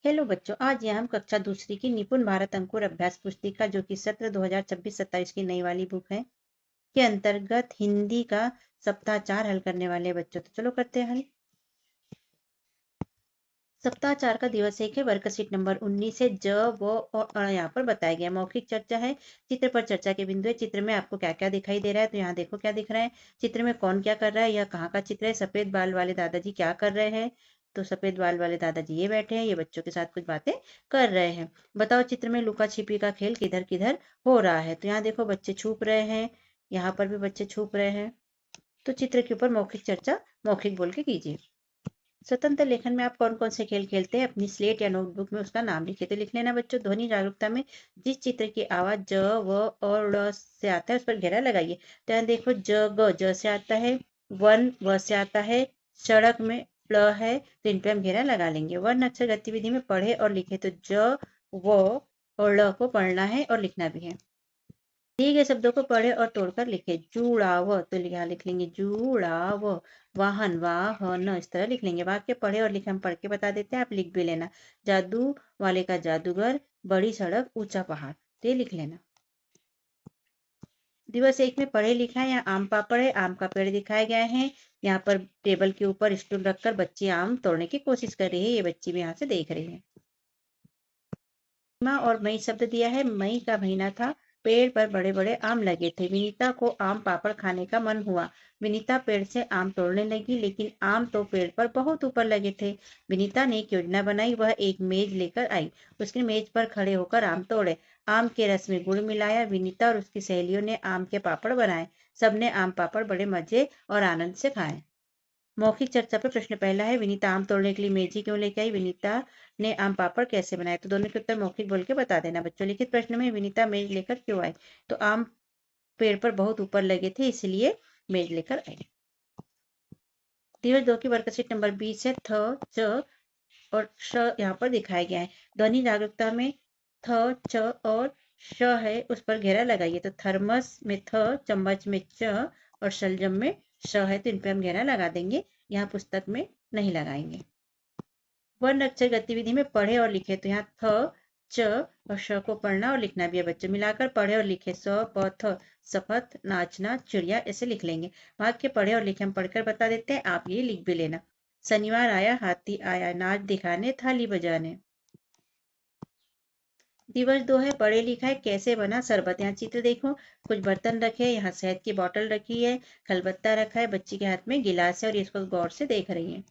Hello बच्चों, आज यहाँ हम कक्षा दूसरी की निपुण भारत अंकुर अभ्यास पुस्तिका जो कि सत्र 2026-27 की नई वाली बुक है के अंतर्गत हिंदी का सप्ताह 4 हल करने वाले हैं बच्चों। तो चलो करते हैं हल। सप्ताह 4 का दिवस एक है। वर्कशीट नंबर 19 है। ज व और अ यहाँ पर बताया गया। मौखिक चर्चा है। चित्र पर चर्चा के बिंदु है। चित्र में आपको क्या क्या दिखाई दे रहा है, तो यहाँ देखो क्या दिख रहा है। चित्र में कौन क्या कर रहा है, यह कहाँ का चित्र है। सफेद बाल वाले दादाजी क्या कर रहे हैं, तो सफेद बाल वाले दादाजी ये बैठे हैं, ये बच्चों के साथ कुछ बातें कर रहे हैं। बताओ चित्र में लुका छिपी का खेल किधर किधर हो रहा है, तो यहाँ देखो बच्चे छुप रहे हैं, यहाँ पर भी बच्चे छुप रहे हैं। तो चित्र के ऊपर मौखिक चर्चा मौखिक बोल के कीजिए। स्वतंत्र लेखन में आप कौन कौन से खेल खेलते हैं, अपनी स्लेट या नोटबुक में उसका नाम लिखे। तो लिख लेना बच्चों। ध्वनि जागरूकता में जिस चित्र की आवाज ज व और ड़ से आता है उस पर घेरा लगाइए। तो यहाँ देखो ज से आता है, वन व से आता है, सड़क में ड़ है, तो इन पे हम घेरा लगा लेंगे। वर्ण अक्षर गतिविधि में पढ़े और लिखे, तो ज व और ड़ को पढ़ना है और लिखना भी है। दिए गए शब्दों को पढ़े और तोड़कर लिखे। जुड़ाव, तो यहाँ लिख लेंगे जुड़ाव। वाहन वाहन, इस तरह लिख लेंगे। वाक्य पढ़े और लिखे हम पढ़ के बता देते हैं, आप लिख भी लेना। जादू वाले का जादूगर, बड़ी सड़क ऊंचा पहाड़, तो ये लिख लेना। दिवस एक में पढ़े लिखा है। यहाँ आम पापड़ है, आम का पेड़ दिखाए गए हैं। यहाँ पर टेबल के ऊपर स्टूल रखकर बच्ची आम तोड़ने की कोशिश कर रही है, ये बच्ची भी यहाँ से देख रही है। माँ और मई शब्द दिया है। मई का महीना था, पेड़ पर बड़े बड़े आम लगे थे। विनीता को आम पापड़ खाने का मन हुआ। विनीता पेड़ से आम तोड़ने लगी, लेकिन आम तो पेड़ पर बहुत ऊपर लगे थे। विनीता ने एक योजना बनाई, वह एक मेज लेकर आई। उसने मेज पर खड़े होकर आम तोड़े। आम के रस में गुड़ मिलाया। विनीता और उसकी सहेलियों ने आम के पापड़ बनाए। सबने आम पापड़ बड़े मजे और आनंद से खाए। मौखिक चर्चा पर प्रश्न पहला है, विनीता आम तोड़ने के लिए मेजी क्यों लेके आई। विनीता ने आम पापड़ कैसे बनाए, तो दोनों के उत्तर मौखिक बोल के बता देना बच्चों। लिखित प्रश्न में विनीता मेज लेकर क्यों आई, तो आम पेड़ पर बहुत ऊपर लगे थे इसलिए मेज लेकर आई। दिवस 2 की वर्कशीट नंबर 20 है। थ च और श यहाँ पर दिखाया गया है। ध्वनि जागरूकता में थ च और श है, उस पर घेरा लगाइए। तो थर्मस में थ, चम्मच में च और शलजम में श है, तो इन पे हम घेरा लगा देंगे। यहाँ पुस्तक में नहीं लगाएंगे। वर्ण अक्षर गतिविधि में पढ़े और लिखे, तो यहाँ थ च और श को पढ़ना और लिखना भी है बच्चों। मिलाकर पढ़े और लिखे। स प थ, सपथ, नाचना, चिड़िया, ऐसे लिख लेंगे। वाक्य पढ़े और लिखे हम पढ़कर बता देते हैं, आप ये लिख भी लेना। शनिवार आया, हाथी आया, नाच दिखाने, थाली बजाने। दिवस 2 है। पढ़े लिखा है। कैसे बना शरबत, यहाँ चित्र देखो। कुछ बर्तन रखे हैं, यहाँ शहद की बोतल रखी है, खलबत्ता रखा है, बच्ची के हाथ में गिलास है और इसको गौर से देख रही है।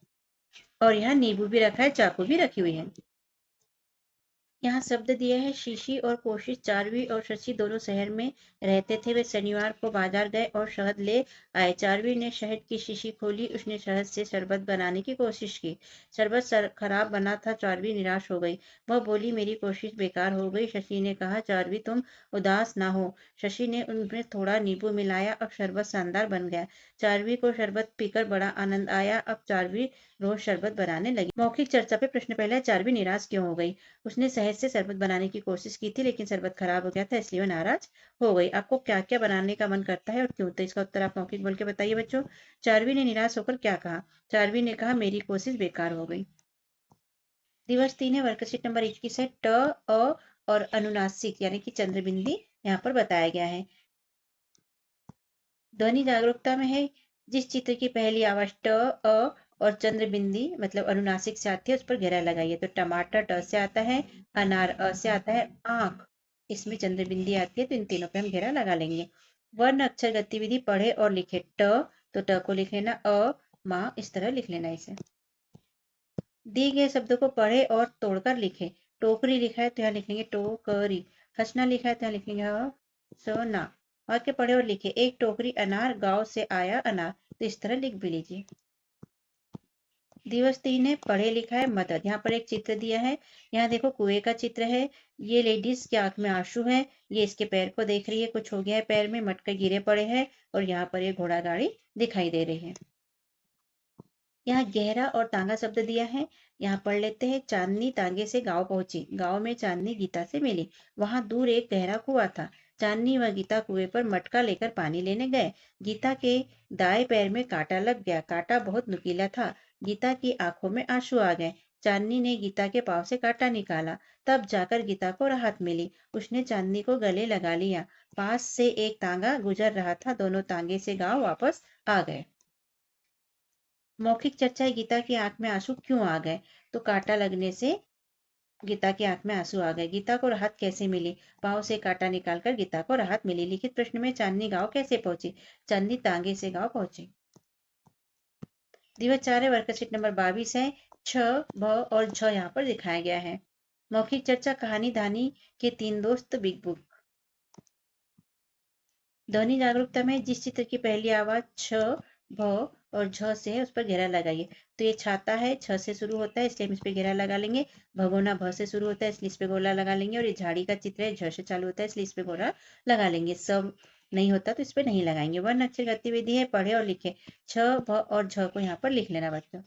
और यहाँ नींबू भी रखा है, चाकू भी रखी हुई है। यहाँ शब्द दिया है। शीशी और कोशिश, चारवी और शशि दोनों शहर में रहते थे। वे शनिवार को बाजार गए और शहद ले आए। चारवी ने शहद की शीशी खोली, उसने शहद से शरबत बनाने की कोशिश की। शरबत खराब बना था। चारवी निराश हो गई, वह बोली मेरी कोशिश बेकार हो गई। शशि ने कहा चारवी तुम उदास ना हो। शशि ने उनमें थोड़ा नींबू मिलाया, अब शरबत शानदार बन गया। चारवी को शरबत पीकर बड़ा आनंद आया। अब चारवी रोज शरबत बनाने लगी। मौखिक चर्चा पे प्रश्न पहला है, चारवी निराश क्यों हो गई। उसने शहद से शरबत बनाने की कोशिश की थी, लेकिन शरबत खराब हो गया था इसलिए वो नाराज हो गई। आपको क्या क्या बनाने का मन करता है और क्यों, तो इसका उत्तर आप मौखिक बोल के बताइए बच्चों। चारवी ने निराश होकर क्या कहा, चारवी ने कहा मेरी कोशिश बेकार हो गई। दिवस 3 है। वर्कशीट नंबर 21 है। ट अ और अनुनासिक यानी कि चंद्रबिंदी यहाँ पर बताया गया है। ध्वनि जागरूकता में है। जिस चित्र की पहली आवाज ट अ और चंद्रबिंदी मतलब अनुनासिक से आती है उस पर घेरा लगाइए। तो टमाटर ट से आता है, अनार अ से आता है, आंख इसमें चंद्रबिंदी आती है, तो इन तीनों पे हम घेरा लगा लेंगे। वर्ण अक्षर गतिविधि पढ़े और लिखे। ट तो ट को लिख लेना, अ माँ इस तरह लिख लेना इसे। दिए गए शब्दों को पढ़े और तोड़कर लिखे। टोकरी लिखा है तो यहाँ लिखेंगे टोकरी। हंसना लिखा है तो यहाँ लिखेंगे ह सोना। वाक्य पढ़े और लिखे। एक टोकरी अनार गांव से आया अनार, तो इस तरह लिख भी लीजिए। दिवस 3 है। पढ़े लिखा है मदद। यहाँ पर एक चित्र दिया है। यहाँ देखो कुएं का चित्र है। ये लेडीज के आंख में आंसू है, ये इसके पैर को देख रही है, कुछ हो गया है पैर में, मटके गिरे पड़े हैं और यहाँ पर ये घोड़ा गाड़ी दिखाई दे रही है। यहाँ गहरा और तांगा शब्द दिया है। यहाँ पढ़ लेते हैं। चांदनी तांगे से गांव पहुंची। गांव में चांदनी गीता से मिली। वहां दूर एक गहरा कुआं था। चांदनी व गीता कुएं पर मटका लेकर पानी लेने गए। गीता के दाएं पैर में कांटा लग गया। कांटा बहुत नुकीला था। गीता की आंखों में आंसू आ गए। चांदनी ने गीता के पाँव से कांटा निकाला। तब जाकर गीता को राहत मिली। उसने चांदनी को गले लगा लिया। पास से एक तांगा गुजर रहा था। दोनों तांगे से गांव वापस आ गए। मौखिक चर्चा है, गीता की आंख में आंसू क्यों आ गए? तो कांटा लगने से गीता की आंख में आंसू आ गए। गीता को राहत कैसे मिली? पाँव से कांटा निकालकर गीता को राहत मिली। लिखित प्रश्न में चांदनी गांव कैसे पहुंची? चांदनी तांगे से गांव पहुंची। दिवस 4 है, वर्कशीट नंबर 22 है। छ, भ और झ यहाँ पर दिखाया गया है। मौखिक चर्चा, कहानी धानी के 3 दोस्त, बिग बुक। ध्वनि जागरूकता में जिस चित्र की पहली आवाज छ, भ और झ से है उस पर घेरा लगाइए। तो ये छाता है, छ से शुरू होता है इसलिए हम इस पे घेरा लगा लेंगे। भगोना भ से शुरू होता है इसलिए इस पे गोला लगा लेंगे। और ये झाड़ी का चित्र है, झ से चालू होता है इसलिए इस पे गोला लगा लेंगे। सब नहीं होता तो इस पे नहीं लगाएंगे। वर्ण अक्षर गतिविधि है, पढ़े और लिखे। छ, भ और झ को यहाँ पर लिख लेना बच्चों।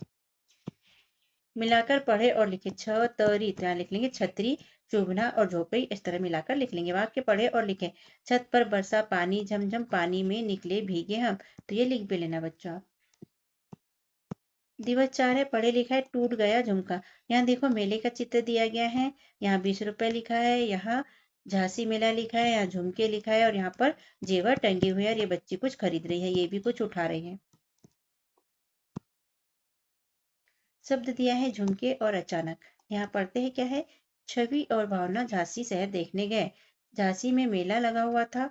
मिलाकर पढ़े और लिखे। छ, तरी तो यहाँ लिख लेंगे छतरी, चुभना और झोपड़ी इस तरह मिलाकर लिख लेंगे। वाक्य पढ़े और लिखे। छत पर बरसा पानी झमझम, पानी में निकले भीगे हम। तो ये लिख भी लेना बच्चों आप। दिवस 4 है, पढ़े लिखा है, टूट गया झुमका। यहाँ देखो मेले का चित्र दिया गया है। यहाँ 20 रुपए लिखा है, यहाँ झांसी मेला लिखा है, यहाँ झुमके लिखा है और यहाँ पर जेवर टंगे हुए हैं। और ये बच्ची कुछ खरीद रही है, ये भी कुछ उठा रही है। शब्द दिया है झुमके और अचानक। यहाँ पढ़ते हैं क्या है। छवि और भावना झांसी शहर देखने गए। झांसी में मेला लगा हुआ था।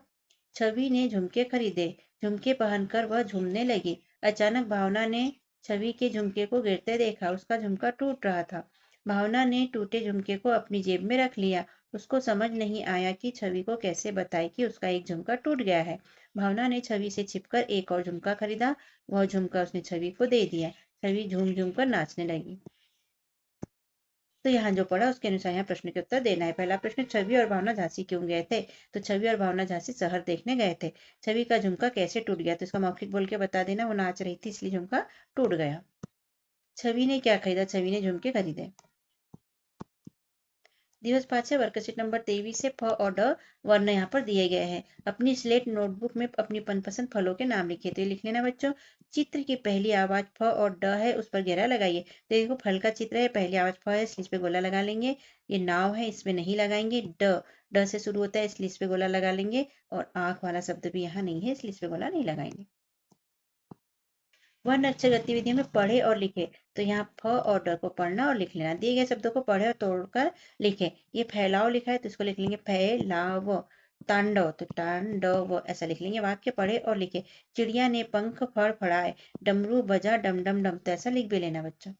छवि ने झुमके खरीदे। झुमके पहनकर वह झूमने लगी। अचानक भावना ने छवि के झुमके को गिरते देखा। उसका झुमका टूट रहा था। भावना ने टूटे झुमके को अपनी जेब में रख लिया। उसको समझ नहीं आया कि छवि को कैसे बताए कि उसका एक झुमका टूट गया है। भावना ने छवि से छिपकर एक और झुमका खरीदा। वह झुमका उसने छवि को दे दिया। छवि झूम झूम कर नाचने लगी। तो यहाँ जो पढ़ा उसके अनुसार यहाँ प्रश्न के उत्तर देना है। पहला प्रश्न, छवि और भावना झांसी क्यों गए थे? तो छवि और भावना झांसी शहर देखने गए थे। छवि का झुमका कैसे टूट गया? तो इसका मौखिक बोल के बता देना। वो नाच रही थी इसलिए झुमका टूट गया। छवि ने क्या खरीदा? छवि ने झुमके खरीदे। दिवस 5 है, वर्कशीट नंबर 23 से फ और ड वर्ण यहाँ पर दिए गए हैं। अपनी स्लेट नोटबुक में अपनी मनपसंद फलों के नाम लिखिए। तो ये लिख लेना बच्चों। चित्र की पहली आवाज फ और ड है, उस पर घेरा लगाइए। तो देखो फल का चित्र है, पहली आवाज फ है इसलिए इस पे गोला लगा लेंगे। ये नाव है, इसमें नहीं लगाएंगे। ड, ड से शुरू होता है इसलिए इस पे गोला लगा लेंगे। और आंख वाला शब्द भी यहाँ नहीं है इसलिए इस पे गोला नहीं लगाएंगे। वर्ण अक्षर गतिविधि में पढ़े और लिखे। तो यहाँ फ और ड को पढ़ना और लिख लेना। दिए गए शब्दों को पढ़े और तोड़कर लिखे। ये फैलाव लिखा है तो इसको लिख लेंगे फैलाव। तांडव तो तांडव ऐसा लिख लेंगे। वाक्य पढ़े और लिखे। चिड़िया ने पंख फड़फड़ाए। डमरू बजा डम डम डम, तो ऐसा लिख भी लेना बच्चों।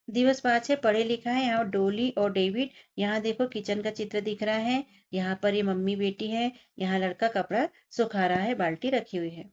दिवस 5 है, पढ़े लिखा है। यहाँ डोली और डेविड। यहाँ देखो किचन का चित्र दिख रहा है। यहाँ पर ये मम्मी बेटी है। यहाँ लड़का कपड़ा सुखा रहा है, बाल्टी रखी हुई है।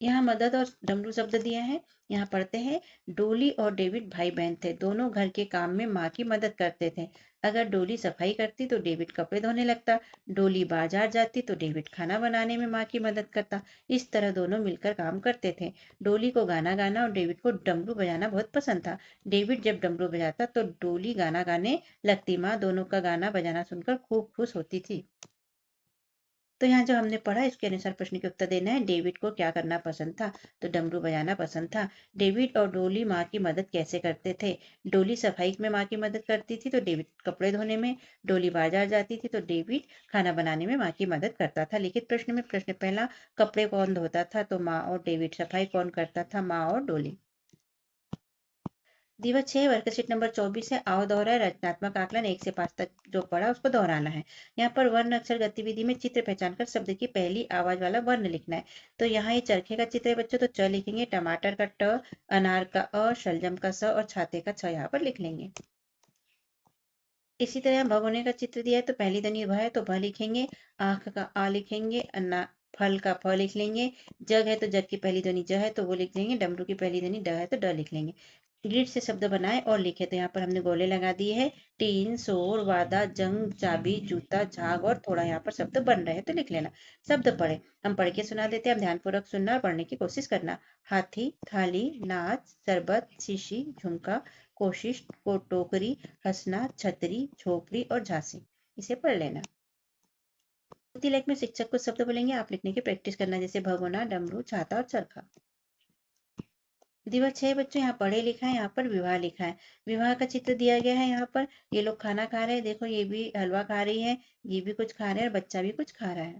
यहाँ मदद और डमरू शब्द दिए हैं। यहाँ पढ़ते हैं, डोली और डेविड भाई बहन थे। दोनों घर के काम में माँ की मदद करते थे। अगर डोली सफाई करती तो डेविड कपड़े धोने लगता। डोली बाजार जाती तो डेविड खाना बनाने में माँ की मदद करता। इस तरह दोनों मिलकर काम करते थे। डोली को गाना गाना और डेविड को डमरू बजाना बहुत पसंद था। डेविड जब डमरू बजाता तो डोली गाना गाने लगती। माँ दोनों का गाना बजाना सुनकर खूब खुश होती थी। तो यहाँ जो हमने पढ़ा इसके अनुसार प्रश्न के उत्तर देना है। डेविड को क्या करना पसंद था? तो डमरू बजाना पसंद था। डेविड और डोली माँ की मदद कैसे करते थे? डोली सफाई में माँ की मदद करती थी तो डेविड कपड़े धोने में। डोली बाजार जाती थी तो डेविड खाना बनाने में माँ की मदद करता था। लिखित प्रश्न में प्रश्न पहला, कपड़े कौन धोता था? तो माँ और डेविड। सफाई कौन करता था? माँ और डोली। दिवस 6, वर्कशीट नंबर 24 है। आओ दोहराए, रचनात्मक आकलन 1 से 5 तक जो पढ़ा उसको दोहराना है। यहाँ पर वर्ण अक्षर गतिविधि में चित्र पहचान कर शब्द की पहली आवाज वाला वर्ण लिखना है। तो यहाँ ये चरखे का चित्र है बच्चों, तो च लिखेंगे। टमाटर का ट, अनार का अ, शलजम का स और छाते का छ यहाँ पर लिख लेंगे। इसी तरह भगोने का चित्र दिया है तो पहली ध्वनि भ है तो भ लिखेंगे। आंख का आ लिखेंगे। अन्ना फल का फ लिख लेंगे। जग है तो जग की पहली ध्वनि ज है तो वो लिख लेंगे। डमरू की पहली ध्वनि ड है तो ड लिख लेंगे। ग्रिड से शब्द बनाए और लिखे। तो यहाँ पर हमने गोले लगा दिए हैं। टीन, शोर, वादा, जंग, चाबी, जूता, झाग और थोड़ा यहाँ पर शब्द बन रहे हैं तो लिख लेना। शब्द पढ़े, हम पढ़ के सुना देते हैं। हम ध्यानपूर्वक सुनना और पढ़ने की कोशिश करना। हाथी, थाली, नाच, शरबत, शीशी, झुमका, कोशिश को टोकरी, हंसना, छतरी, झोपड़ी और झांसी। इसे पढ़ लेना। लेख में शिक्षक कुछ शब्द बोलेंगे, आप लिखने की प्रैक्टिस करना, जैसे भगोना, डमरू, छाता और चरखा। दिवस 6 बच्चों यहाँ पढ़े लिखा है, यहाँ पर विवाह लिखा है। विवाह का चित्र दिया गया है यहाँ पर। ये लोग खाना खा रहे हैं, देखो ये भी हलवा खा रही है, ये भी कुछ खा रहे हैं और बच्चा भी कुछ खा रहा है।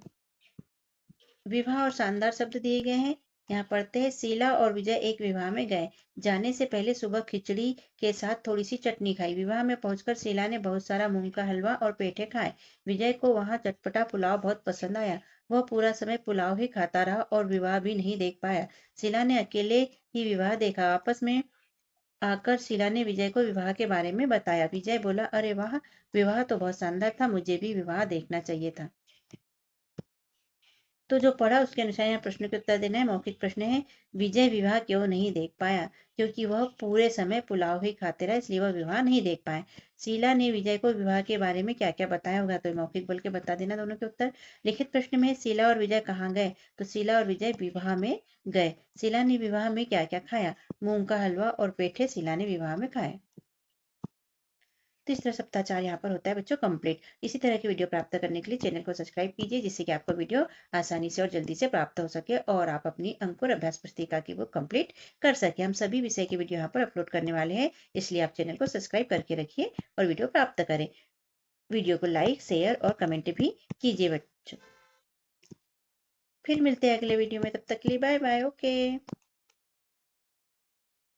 विवाह और शानदार शब्द दिए गए हैं। यहाँ पढ़ते हैं, शीला और विजय एक विवाह में गए। जाने से पहले सुबह खिचड़ी के साथ थोड़ी सी चटनी खाई। विवाह में पहुंचकर शीला ने बहुत सारा मूंग का हलवा और पेठे खाए। विजय को वहां चटपटा पुलाव बहुत पसंद आया। वह पूरा समय पुलाव ही खाता रहा और विवाह भी नहीं देख पाया। शीला ने अकेले ही विवाह देखा। आपस में आकर शीला ने विजय को विवाह के बारे में बताया। विजय बोला, अरे वाह, विवाह तो बहुत शानदार था, मुझे भी विवाह देखना चाहिए था। तो जो पढ़ा उसके अनुसार यहाँ प्रश्न के उत्तर देना है। मौखिक प्रश्न है, विजय विवाह क्यों नहीं देख पाया? क्योंकि वह पूरे समय पुलाव ही खाते रहे, इसलिए वह विवाह नहीं देख पाए। शीला ने विजय को विवाह के बारे में क्या क्या बताया होगा, तो मौखिक बोल के बता देना दोनों के उत्तर। लिखित प्रश्न में है, शीला और विजय कहाँ गए? तो शीला और विजय विवाह में गए। शीला ने विवाह में क्या क्या खाया? मूंग का हलवा और पेठे शीला ने विवाह में खाए। तो इस तरह सप्ताह 4 यहाँ पर होता है बच्चों कंप्लीट। इसी तरह की वीडियो प्राप्त करने के लिए चैनल को सब्सक्राइब कीजिए, जिससे कि आपको वीडियो आसानी से और जल्दी से प्राप्त हो सके और आप अपनी अंकुर अभ्यास पुस्तिका की बुक कंप्लीट कर सके। हम सभी विषय की वीडियो यहाँ पर अपलोड करने वाले हैं, इसलिए आप चैनल को सब्सक्राइब करके रखिए और वीडियो प्राप्त करें। वीडियो को लाइक, शेयर और कमेंट भी कीजिए बच्चों। फिर मिलते हैं अगले वीडियो में, तब तक के लिए बाय बाय। ओके।